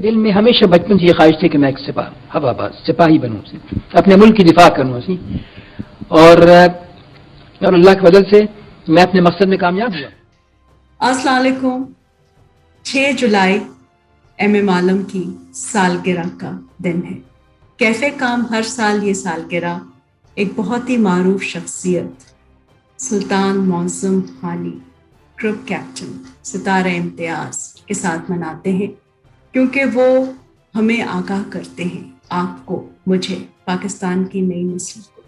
دل میں ہمیشہ بچپن سے یہ خواہش تھی کہ میں ایک سپاہی بنوں سی، اپنے ملک کی دفاع کروں سی، اور اللہ کے فضل سے میں اپنے مقصد میں کامیاب ہوا۔ السلام علیکم۔ 6 جولائی ایم اے عالم کی سالگرہ کا دن ہے۔ کیفے کام ہر سال یہ سالگرہ ایک بہت ہی معروف شخصیت سلطان معظم حالی، گروپ کیپٹن، ستارہ امتیاز کے ساتھ مناتے ہیں، کیونکہ وہ ہمیں آگاہ کرتے ہیں، آپ کو، مجھے، پاکستان کی نئی نسل کو،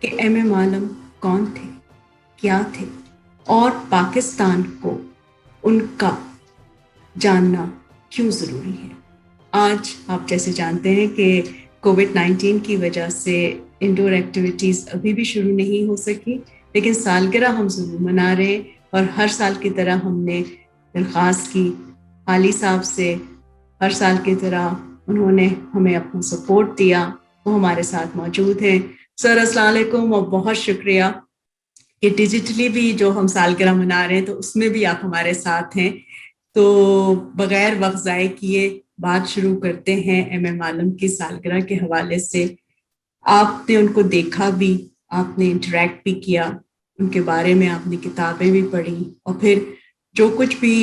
کہ ایم اے عالم کون تھے، کیا تھے، اور پاکستان کو ان کا جاننا کیوں ضروری ہے۔ آج آپ جیسے جانتے ہیں کہ کووڈ-19 کی وجہ سے انڈور ایکٹیویٹیز ابھی بھی شروع نہیں ہو سکی، لیکن سالگرہ ہم ضرور منا رہے ہیں، اور ہر سال کی طرح ہم نے درخواست کی حالی صاحب سے، ہر سال کی طرح انہوں نے ہمیں اپنا سپورٹ دیا، وہ ہمارے ساتھ موجود ہیں۔ سر السلام علیکم، اور بہت شکریہ کہ ڈیجیٹلی بھی جو ہم سالگرہ منا رہے ہیں تو اس میں بھی آپ ہمارے ساتھ ہیں۔ تو بغیر وقت ضائع کیے بات شروع کرتے ہیں ایم اے عالم کی سالگرہ کے حوالے سے۔ آپ نے ان کو دیکھا بھی، آپ نے انٹریکٹ بھی کیا، ان کے بارے میں آپ نے کتابیں بھی پڑھی، اور پھر جو کچھ بھی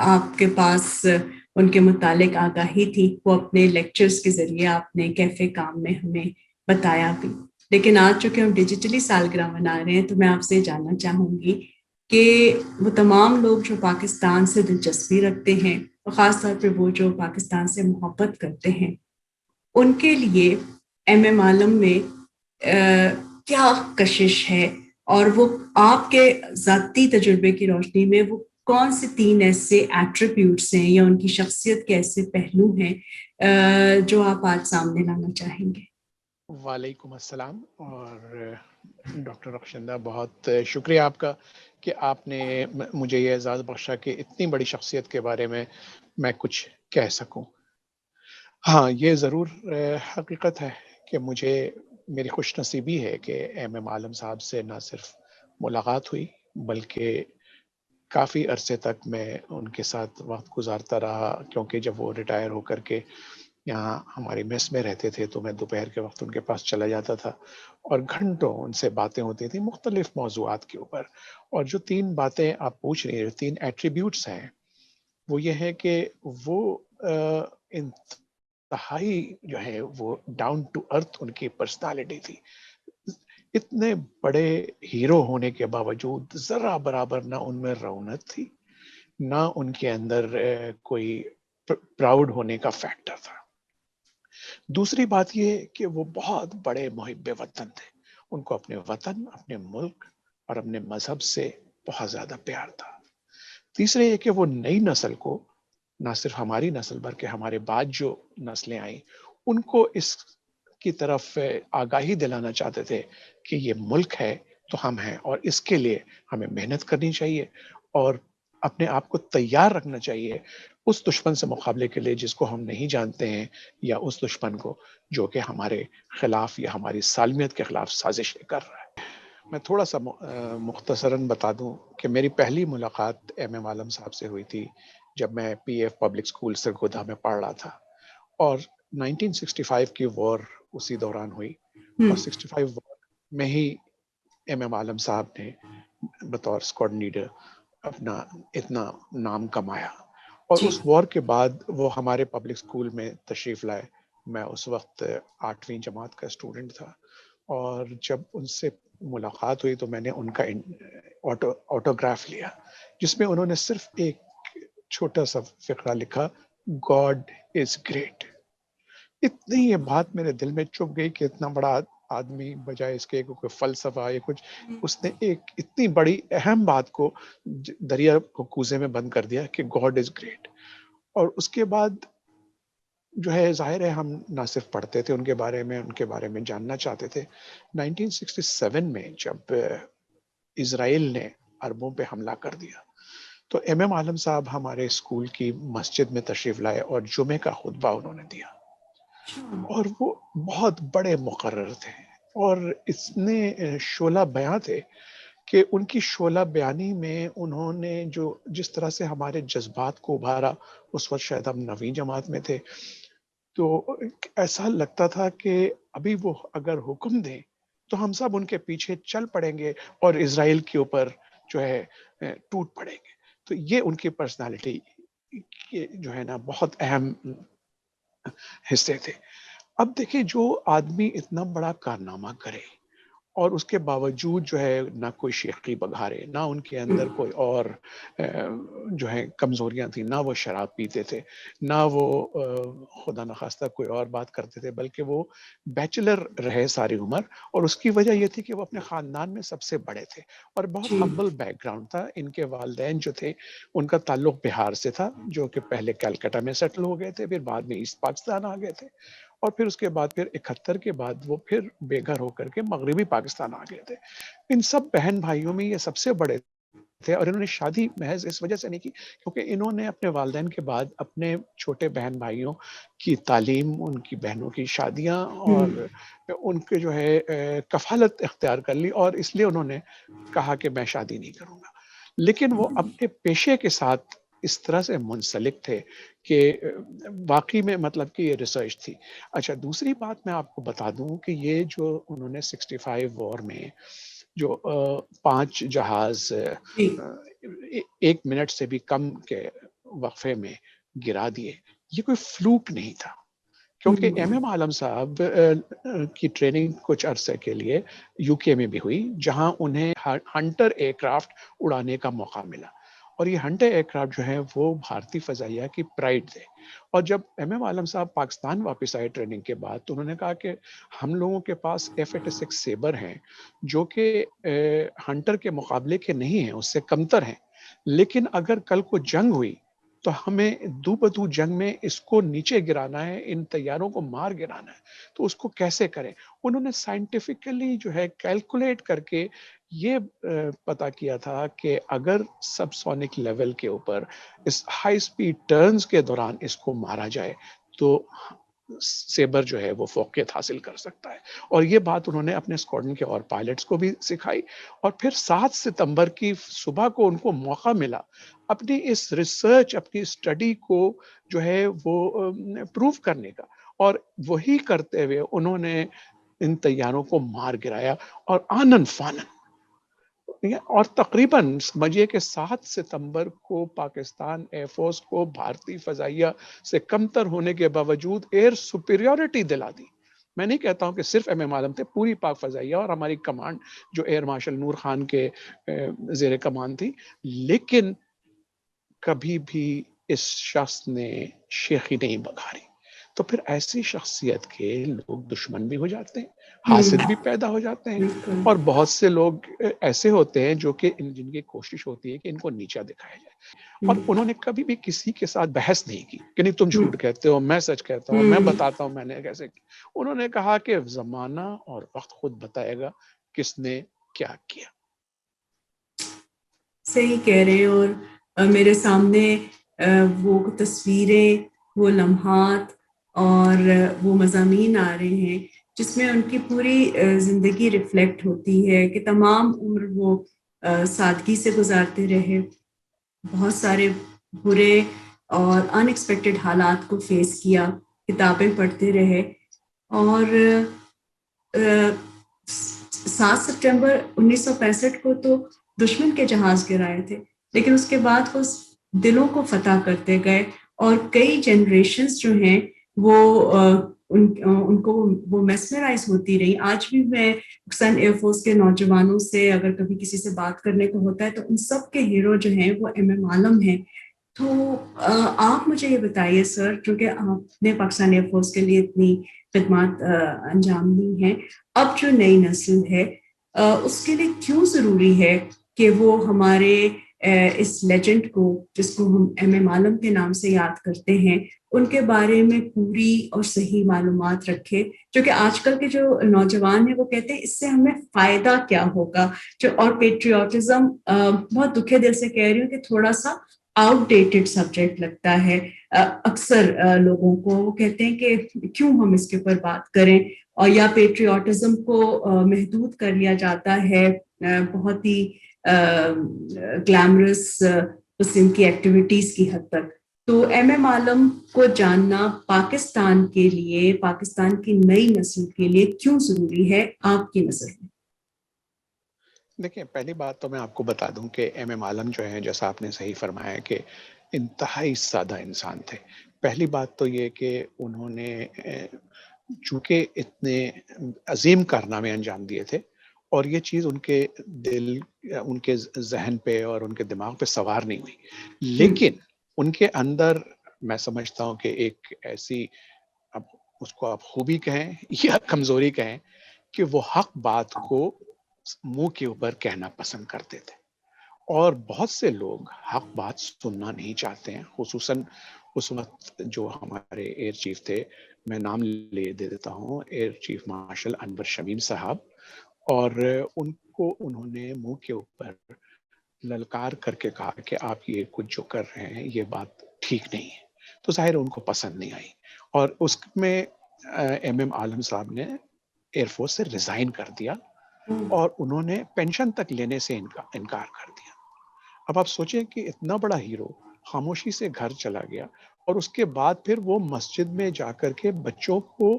آپ کے پاس ان کے متعلق آگاہی تھی وہ اپنے لیکچرز کے ذریعے آپ نے کیفے کام میں ہمیں بتایا بھی۔ لیکن آج چونکہ ہم ڈیجیٹلی سالگرہ منا رہے ہیں تو میں آپ سے جاننا چاہوں گی کہ وہ تمام لوگ جو پاکستان سے دلچسپی رکھتے ہیں، اور خاص طور پہ وہ جو پاکستان سے محبت کرتے ہیں، ان کے لیے ایم اے عالم میں کیا کشش ہے، اور وہ آپ کے ذاتی تجربے کی روشنی میں وہ کون سے 3 ایسے ایٹریبیوٹس ہیں یا ان کی شخصیت کے ایسے پہلو ہیں جو آپ آج سامنے لانا چاہیں گے؟ وعلیکم السلام، اور ڈاکٹر رخشندہ بہت شکریہ آپ کا کہ آپ نے مجھے یہ اعزاز بخشا کہ اتنی بڑی شخصیت کے بارے میں کچھ کہہ سکوں۔ ہاں، یہ ضرور حقیقت ہے کہ میری خوش نصیبی ہے کہ ایم اے عالم صاحب سے نہ صرف ملاقات ہوئی بلکہ کافی عرصے تک میں ان کے ساتھ وقت گزارتا رہا، کیونکہ جب وہ ریٹائر ہو کر کے یہاں ہماری میس میں رہتے تھے تو میں دوپہر کے وقت ان کے پاس چلا جاتا تھا اور گھنٹوں ان سے باتیں ہوتی تھیں مختلف موضوعات کے اوپر۔ اور جو 3 باتیں آپ پوچھ رہے ہیں، 3 ایٹریبیوٹس ہیں، وہ یہ ہے کہ وہ انتہائی جو ہے وہ ڈاؤن ٹو ارتھ ان کی پرسنالٹی تھی۔ اتنے بڑے ہیرو ہونے کے باوجود ذرا برابر نہ ان میں رونق تھی، نہ ان کے اندر کوئی پراؤڈ ہونے کا فیکٹر تھا۔ دوسری بات یہ کہ وہ بہت بڑے محب وطن تھے، ان کو اپنے وطن، اپنے ملک اور اپنے مذہب سے بہت زیادہ پیار تھا۔ تیسرے یہ کہ وہ نئی نسل کو، نہ صرف ہماری نسل بلکہ ہمارے بعد جو نسلیں آئیں، ان کو اس کی طرف آگاہی دلانا چاہتے تھے کہ یہ ملک ہے تو ہم ہیں، اور اس کے لیے ہمیں محنت کرنی چاہیے اور اپنے آپ کو تیار رکھنا چاہیے اس دشمن سے مقابلے کے لیے جس کو ہم نہیں جانتے ہیں، یا اس دشمن کو جو کہ ہمارے خلاف یا ہماری سالمیت کے خلاف سازشیں کر رہا ہے۔ میں تھوڑا سا مختصراً بتا دوں کہ میری پہلی ملاقات ایم اے عالم صاحب سے ہوئی تھی جب میں P F public school Sargodha میں پڑھ رہا تھا، اور 1965 کی وار اسی دوران ہوئی، اور 65 وار میں ہی ایم اے عالم صاحب نے بطور اسکواڈ لیڈر اپنا اتنا نام کمایا، اور اس وار کے بعد وہ ہمارے پبلک اسکول میں تشریف لائے۔ میں اس وقت 8ویں جماعت کا اسٹوڈنٹ تھا، اور جب ان سے ملاقات ہوئی تو میں نے ان کا آٹوگراف لیا، جس میں انہوں نے صرف ایک چھوٹا سا فقرہ لکھا، گاڈ از گریٹ۔ اتنی یہ بات میرے دل میں چپ گئی کہ اتنا بڑا آدمی بجائے اس کے کوئی فلسفہ یا کچھ، اس نے ایک اتنی بڑی اہم بات کو دریا کو کوزے میں بند کر دیا کہ گاڈ از گریٹ۔ اور اس کے بعد جو ہے ظاہر ہے ہم نہ صرف پڑھتے تھے ان کے بارے میں جاننا چاہتے تھے۔ 1967 میں جب اسرائیل نے عربوں پہ حملہ کر دیا تو ایم ایم عالم صاحب ہمارے اسکول کی مسجد میں تشریف لائے اور جمعے کا خطبہ انہوں نے دیا، اور وہ بہت بڑے مقرر تھے اور اتنے شعلہ بیاں تھے کہ ان کی شعلہ بیانی میں انہوں نے جس طرح سے ہمارے جذبات کو ابھارا، اس وقت شاید ہم 9ویں جماعت میں تھے، تو ایسا لگتا تھا کہ ابھی وہ اگر حکم دیں تو ہم سب ان کے پیچھے چل پڑیں گے اور اسرائیل کے اوپر جو ہے ٹوٹ پڑیں گے. تو یہ ان کی پرسنالٹی کے جو ہے نا بہت اہم حصے تھے. اب دیکھیں جو آدمی اتنا بڑا کارنامہ کرے اور اس کے باوجود جو ہے نہ کوئی شیخی بگھارے، نہ ان کے اندر کوئی اور جو ہے کمزوریاں تھیں، نہ وہ شراب پیتے تھے، نہ وہ خدا نخواستہ کوئی اور بات کرتے تھے، بلکہ وہ بیچلر رہے ساری عمر. اور اس کی وجہ یہ تھی کہ وہ اپنے خاندان میں سب سے بڑے تھے اور بہت جی ہمبل بیک گراؤنڈ تھا. ان کے والدین جو تھے ان کا تعلق بہار سے تھا، جو کہ پہلے کلکتہ میں سیٹل ہو گئے تھے، پھر بعد میں ایسٹ پاکستان آ گئے تھے، اور پھر اس کے بعد پھر 71 کے بعد وہ پھر بے گھر ہو کر کے مغربی پاکستان آ گئے تھے. ان سب بہن بھائیوں میں یہ سب سے بڑے تھے اور انہوں نے شادی محض اس وجہ سے نہیں کی کیونکہ انہوں نے اپنے والدین کے بعد اپنے چھوٹے بہن بھائیوں کی تعلیم، ان کی بہنوں کی شادیاں اور ان کے جو ہے کفالت اختیار کر لی، اور اس لیے انہوں نے کہا کہ میں شادی نہیں کروں گا. لیکن وہ اپنے پیشے کے ساتھ اس طرح سے منسلک تھے کہ واقعی میں مطلب کہ یہ ریسرچ تھی. اچھا دوسری بات میں آپ کو بتا دوں کہ یہ جو انہوں نے 65 وار میں جو 5 جہاز جی 1 منٹ سے بھی کم کے وقفے میں گرا دیے، یہ کوئی فلوک نہیں تھا. کیونکہ ایم ایم عالم صاحب کی ٹریننگ کچھ عرصے کے لیے یو کے میں بھی ہوئی، جہاں انہیں ہنٹر ایئر کرافٹ اڑانے کا موقع ملا، اور یہ ہنٹر ایئر کرافٹ جو ہے وہ بھارتی فضائیہ کی پرائڈ تھے. اور جب ایم ایم عالم صاحب پاکستان واپس آئے ٹریننگ کے بعد تو انہوں نے کہا کہ ہم لوگوں کے پاس F-86 سیبر ہیں جو کہ ہنٹر کے مقابلے کے نہیں ہیں، اس سے کمتر ہیں، لیکن اگر کل کو جنگ ہوئی تو ہمیں دو بدو جنگ میں اس کو نیچے گرانا ہے، ان طیاروں کو مار گرانا ہے، تو اس کو کیسے کریں. انہوں نے سائنٹیفکلی جو ہے کیلکولیٹ کر کے یہ پتا کیا تھا کہ اگر سب سونک لیول کے اوپر اس ہائی سپیڈ ٹرنز کے دوران اس کو مارا جائے تو سیبر جو ہے وہ فوقیت حاصل کر سکتا ہے. اور یہ بات انہوں نے اپنے اسکواڈرن کے اور پائلٹس کو بھی سکھائی. اور پھر 7 ستمبر کی صبح کو ان کو موقع ملا اپنی اس ریسرچ، اپنی اسٹڈی کو جو ہے وہ پروو کرنے کا، اور وہی کرتے ہوئے انہوں نے ان طیاروں کو مار گرایا اور آنن فانن. اور تقریباً سمجھیے کہ 7 ستمبر کو پاکستان ایئر فورس کو بھارتی فضائیہ سے کمتر ہونے کے باوجود ایئر سپیریورٹی دلا دی. میں نہیں کہتا ہوں کہ صرف ایم ایم عالم تھے، پوری پاک فضائیہ اور ہماری کمانڈ جو ایئر مارشل نور خان کے زیر کمان تھی، لیکن کبھی بھی اس شخص نے شیخی نہیں بگھاری. تو پھر ایسی شخصیت کے لوگ دشمن بھی ہو جاتے ہیں، حاسد بھی پیدا ہو جاتے ہیں، بالکل اور بہت سے لوگ ایسے ہوتے ہیں جو کہ جن کی کوشش ہوتی ہے کہ ان کو نیچا دکھایا جائے. اور انہوں نے کبھی بھی کسی کے ساتھ بحث نہیں کی کہ نہیں تم جھوٹ کہتے ہو، میں سچ کہتا ہوں، میں بتاتا ہوں میں نے کیسے کی. انہوں نے کہا کہ زمانہ اور وقت خود بتائے گا کس نے کیا کیا. صحیح کہہ رہے ہیں. اور میرے سامنے وہ تصویریں، وہ لمحات اور وہ مضامین آ رہے ہیں جس میں ان کی پوری زندگی ریفلیکٹ ہوتی ہے کہ تمام عمر وہ سادگی سے گزارتے رہے، بہت سارے برے اور ان ایکسپیکٹڈ حالات کو فیس کیا، کتابیں پڑھتے رہے. اور 7 سپٹمبر 1965 کو تو دشمن کے جہاز گرائے تھے، لیکن اس کے بعد وہ دلوں کو فتح کرتے گئے، اور کئی جنریشنز جو ہیں وہ ان کو وہ میسمرائز ہوتی رہی. آج بھی میں پاکستان ایئر فورس کے نوجوانوں سے اگر کبھی کسی سے بات کرنے کو ہوتا ہے تو ان سب کے ہیرو جو ہیں وہ ایم ایم عالم ہیں. تو آپ مجھے یہ بتائیے سر، چونکہ آپ نے پاکستان ایئر فورس کے لیے اتنی خدمات انجام دی ہیں، اب جو نئی نسل ہے اس کے لیے کیوں ضروری ہے کہ وہ ہمارے اس لیجنڈ کو، جس کو ہم ایم ایم عالم کے نام سے یاد کرتے ہیں، ان کے بارے میں پوری اور صحیح معلومات رکھے؟ جو کہ آج کل کے جو نوجوان ہیں وہ کہتے ہیں اس سے ہمیں فائدہ کیا ہوگا. اور پیٹریوٹزم، بہت دکھے دل سے کہہ رہی ہوں کہ تھوڑا سا آؤٹ ڈیٹڈ سبجیکٹ لگتا ہے اکثر لوگوں کو. وہ کہتے ہیں کہ کیوں ہم اس کے اوپر بات کریں، اور یا پیٹریوٹزم کو محدود کر لیا جاتا ہے بہت ہی گلیمرس قسم کی ایکٹیویٹیز کی حد تک. تو ایم ایم عالم کو جاننا پاکستان کے لیے، پاکستان کی نئی نسل کے لیے کیوں ضروری ہے آپ کی نظر میں؟ دیکھیں، پہلی بات تو میں آپ کو بتا دوں کہ ایم ایم عالم جو ہیں، جیسا آپ نے صحیح فرمایا کہ انتہائی سادہ انسان تھے. پہلی بات تو یہ کہ انہوں نے چونکہ اتنے عظیم کارنامے انجام دیے تھے اور یہ چیز ان کے دل، ان کے ذہن پہ اور ان کے دماغ پہ سوار نہیں ہوئی، لیکن ان کے اندر میں سمجھتا ہوں کہ ایک ایسی، اب اس کو آپ خوبی کہیں یا کمزوری کہیں، کہ وہ حق بات کو منہ کے اوپر کہنا پسند کرتے تھے. اور بہت سے لوگ حق بات سننا نہیں چاہتے ہیں، خصوصاً اس وقت جو ہمارے ایئر چیف تھے، میں نام لے دے دیتا ہوں، ایئر چیف مارشل انور شمیم صاحب. اور ان کو انہوں نے منہ کے اوپر للکار کر کے کہا کہ آپ یہ کچھ جو کر رہے ہیں یہ بات ٹھیک نہیں ہے. تو ظاہر ان کو پسند نہیں آئی، اور اس میں ایم ایم عالم صاحب نے ایئر فورس سے ریزائن کر دیا اور انہوں نے پینشن تک لینے سے انکار کر دیا. اب آپ سوچیں کہ اتنا بڑا ہیرو خاموشی سے گھر چلا گیا، اور اس کے بعد پھر وہ مسجد میں جا کر کے بچوں کو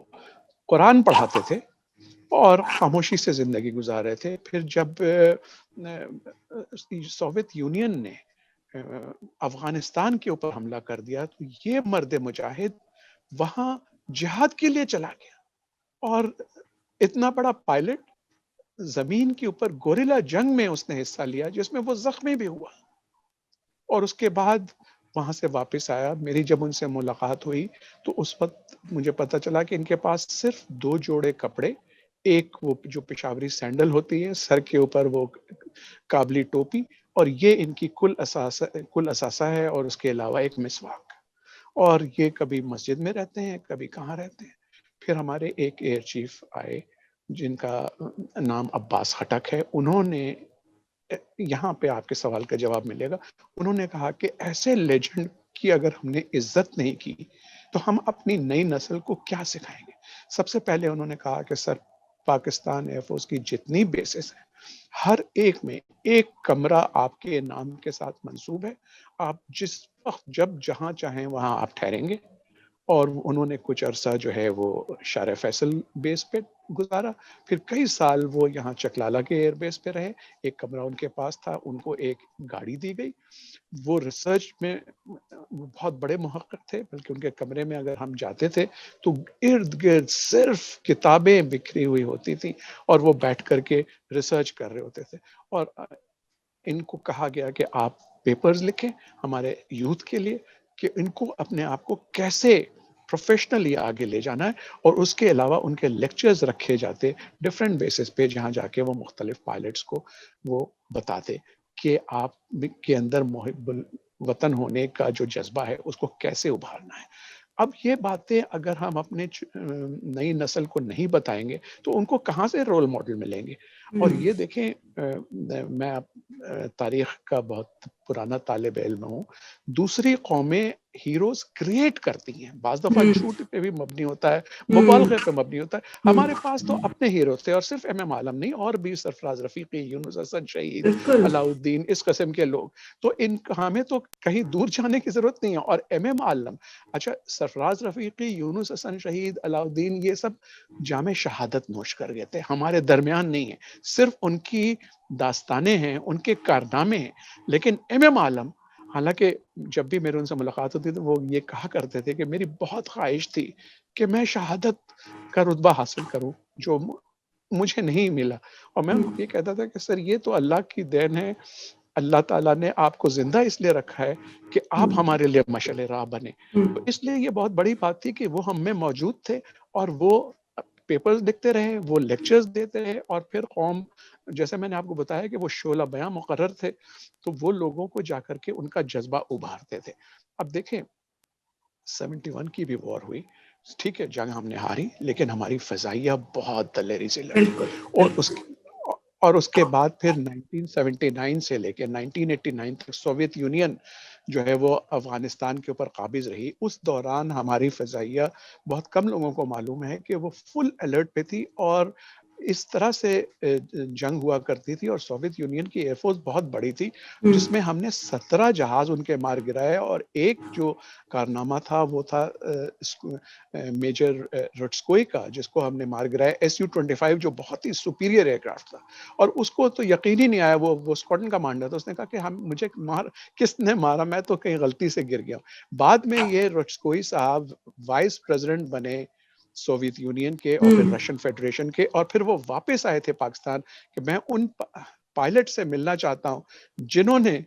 قرآن پڑھاتے تھے اور خاموشی سے زندگی گزار رہے تھے. پھر جب سوویت یونین نے افغانستان کے اوپر حملہ کر دیا تو یہ مرد مجاہد وہاں جہاد کے لیے چلا گیا، اور اتنا بڑا پائلٹ زمین کے اوپر گوریلا جنگ میں اس نے حصہ لیا جس میں وہ زخمی بھی ہوا، اور اس کے بعد وہاں سے واپس آیا. میری جب ان سے ملاقات ہوئی تو اس وقت مجھے پتا چلا کہ ان کے پاس صرف 2 جوڑے کپڑے، ایک وہ جو پشاوری سینڈل ہوتی ہے، سر کے اوپر وہ کابلی ٹوپی، اور یہ ان کی کل اثاثہ ہے، اور اس کے علاوہ ایک مسواک. اور یہ کبھی مسجد میں رہتے ہیں، کبھی کہاں رہتے ہیں. پھر ہمارے ایک ایئر چیف آئے جن کا نام عباس خٹک ہے، انہوں نے، یہاں پہ آپ کے سوال کا جواب ملے گا، انہوں نے کہا کہ ایسے لیجنڈ کی اگر ہم نے عزت نہیں کی تو ہم اپنی نئی نسل کو کیا سکھائیں گے. سب سے پہلے انہوں نے کہا کہ سر، پاکستان ایئر فورس کی جتنی بیسز ہیں ہر ایک میں ایک کمرہ آپ کے نام کے ساتھ منسوب ہے، آپ جس وقت جب جہاں چاہیں وہاں آپ ٹھہریں گے. اور انہوں نے کچھ عرصہ جو ہے وہ شارع فیصل بیس پہ گزارا، پھر کئی سال وہ یہاں چکلالہ کے ایئر بیس پہ رہے. ایک کمرہ ان کے پاس تھا، ان کو ایک گاڑی دی گئی. وہ ریسرچ میں بہت بڑے محقق تھے، بلکہ ان کے کمرے میں اگر ہم جاتے تھے تو ارد گرد صرف کتابیں بکھری ہوئی ہوتی تھیں، اور وہ بیٹھ کر کے ریسرچ کر رہے ہوتے تھے. اور ان کو کہا گیا کہ آپ پیپرز لکھیں ہمارے یوتھ کے لیے، کہ ان کو اپنے آپ کو کیسے پروفیشنلی آگے لے جانا ہے. اور اس کے علاوہ ان کے لیکچرز رکھے جاتے ڈفرینٹ بیسز پہ، جہاں جا کے وہ مختلف پائلٹس کو وہ بتاتے کہ آپ کے اندر محب الوطن ہونے کا جو جذبہ ہے اس کو کیسے ابھارنا ہے. اب یہ باتیں اگر ہم اپنے نئی نسل کو نہیں بتائیں گے تو ان کو کہاں سے رول ماڈل ملیں گے. اور یہ دیکھیں، میں تاریخ کا بہت پرانا طالب علم ہوں، دوسری قومیں ہیروز کریٹ کرتی ہیں، بعض دفعہ جھوٹ پہ بھی مبنی ہوتا ہے، مبالغے پہ مبنی ہوتا ہے. ہمارے پاس تو اپنے ہیروز تھے، اور صرف ایم ایم عالم نہیں، اور بھی سرفراز رفیقی، یونس حسن شہید، علاؤالدین، اس قسم کے لوگ. تو ان ہمیں تو کہیں دور جانے کی ضرورت نہیں ہے. اور ایم ایم عالم، اچھا سرفراز رفیقی، یونس حسن شہید، علاؤالدین، یہ سب جام شہادت نوش کر گئے تھے، ہمارے درمیان نہیں ہے. صرف ان کی داستانیں ہیں، ان کے کارنامے ہیں. لیکن ایم ایم عالم، حالانکہ جب بھی میرے ان سے ملاقات ہوتی تھی وہ یہ کہا کرتے تھے کہ میری بہت خواہش تھی کہ میں شہادت کا رتبہ حاصل کروں جو مجھے نہیں ملا. اور میں ان کو یہ کہتا تھا کہ سر یہ تو اللہ کی دین ہے، اللہ تعالیٰ نے آپ کو زندہ اس لیے رکھا ہے کہ آپ ہمارے لیے مشعل راہ بنے. تو اس لیے یہ بہت بڑی بات تھی کہ وہ ہم میں موجود تھے، اور وہ پیپرز لکھتے رہے، وہ لیکچرز دیتے رہے. اور پھر قوم، جیسے میں نے آپ کو بتایا کہ وہ شعلہ بیاں مقرر تھے، تو وہ لوگوں کو جا کر کے ان کا جذبہ ابھارتے تھے. اب دیکھیں 71 کی بھی وار ہوئی، ٹھیک ہے جنگ ہم نے ہاری، لیکن ہماری فضائیہ بہت دلیری سے لڑی. اور اور اس کے بعد پھر 1979 سے لے کے 1989 تک سوویت یونین جو ہے وہ افغانستان کے اوپر قابض رہی. اس دوران ہماری فضائیہ بہت کم لوگوں کو معلوم ہے کہ وہ فل الرٹ پہ تھی، اور اس طرح سے جنگ ہوا کرتی تھی. اور سوویت یونین کی ایئر فورس بہت بڑی تھی، جس میں ہم نے 17 جہاز ان کے مار گرائے، اور ایک جو کارنامہ تھا وہ تھا میجر رٹسکوئی کا، جس کو ہم نے مار گرایا Su-25، جو بہت ہی سپیریئر ایئر کرافٹ تھا. اور اس کو تو یقین ہی نہیں آیا، وہ اسکواڈرن کمانڈر تھا، اس نے کہا کہ مجھے کس نے مارا، میں تو کہیں غلطی سے گر گیا ہوں. بعد میں یہ رٹسکوئی صاحب وائس پریزیڈنٹ بنے سوویت یونین کے اور پھر رشین فیڈریشن کے، اور پھر وہ واپس آئے تھے پاکستان کہ میں ان پائلٹ سے ملنا چاہتا ہوں جنہوں نے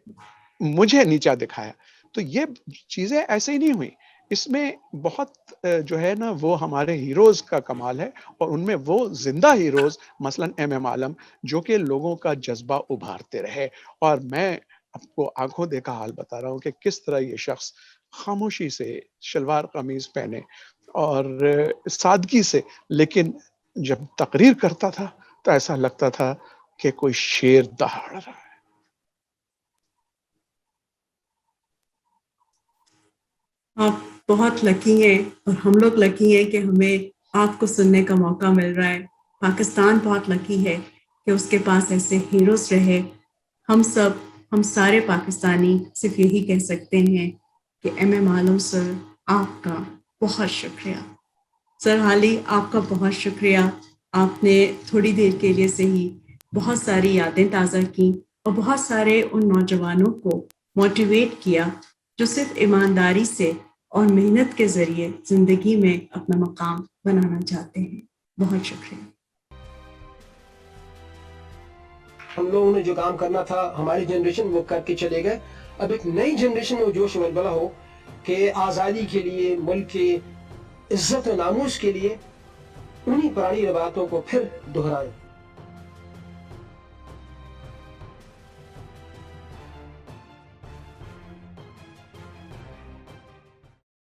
مجھے نیچا دکھایا. تو یہ چیزیں ایسے ہی نہیں ہوئی، اس میں بہت جو ہے نا وہ ہمارے ہیروز کا کمال ہے، اور ان میں وہ زندہ ہیروز مثلا ایم عالم جو کہ لوگوں کا جذبہ ابھارتے رہے. اور میں آپ کو آنکھوں دیکھا حال بتا رہا ہوں کہ کس طرح یہ شخص خاموشی سے شلوار قمیض پہنے اور سادگی سے، لیکن جب تقریر کرتا تھا تو ایسا لگتا تھا کہ کوئی شیر دہاڑ رہا ہے. آپ بہت لکی ہیں، اور ہم لوگ لکی ہیں کہ ہمیں آپ کو سننے کا موقع مل رہا ہے. پاکستان بہت لکی ہے کہ اس کے پاس ایسے ہیروز رہے. ہم سارے پاکستانی صرف یہی کہہ سکتے ہیں کہ ایم عالم سر، آپ کا بہت شکریہ. سر حالی، آپ کا بہت شکریہ. آپ نے تھوڑی دیر کے لیے سے ہی بہت ساری یادیں تازہ کی، اور بہت سارے ان نوجوانوں کو موٹیویٹ کیا جو صرف ایمانداری سے اور محنت کے ذریعے زندگی میں اپنا مقام بنانا چاہتے ہیں. بہت شکریہ. ہم لوگوں نے جو کام کرنا تھا ہماری جنریشن وہ کر کے چلے گئے. اب ایک نئی جنریشن میں جوش ولولہ ہو کہ آزادی کے لیے، ملک کے عزت و ناموس کے لیے انہی پرانی روایتوں کو پھر دہرائیں.